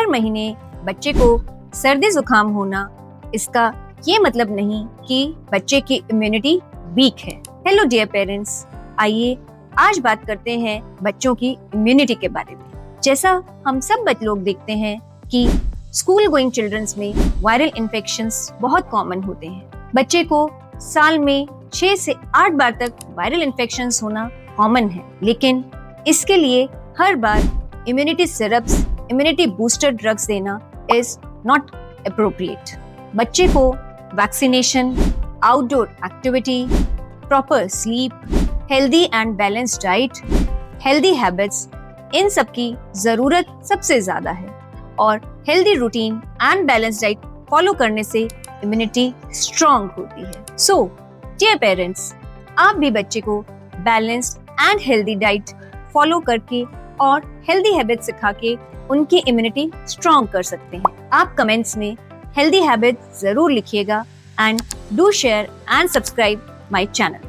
हर महीने बच्चे को सर्दी जुकाम होना, इसका ये मतलब नहीं कि बच्चे की इम्यूनिटी वीक है। हेलो डियर पेरेंट्स, आइए आज बात करते हैं बच्चों की इम्यूनिटी के बारे में। जैसा हम सब बच्चे लोग देखते हैं कि स्कूल गोइंग चिल्ड्रंस में वायरल इन्फेक्शंस बहुत कॉमन होते हैं। बच्चे को साल में 6 से 8 बार तक वायरल इन्फेक्शंस होना कॉमन है, लेकिन इसके लिए हर बार immunity syrups, immunity booster drugs देना इज नॉट अप्रोप्रिएट। बच्चे को vaccination, outdoor activity, proper sleep, healthy and balanced diet, healthy habits, इन सब की जरूरत सबसे ज्यादा है और healthy routine and balanced diet follow करने से इम्यूनिटी स्ट्रांग होती है। सो डियर पेरेंट्स, आप भी बच्चे को balanced and healthy diet follow करके और हेल्दी हैबिट सिखा के उनकी इम्यूनिटी स्ट्रांग कर सकते हैं। आप कमेंट्स में हेल्दी हैबिट जरूर लिखिएगा and do share and subscribe my channel.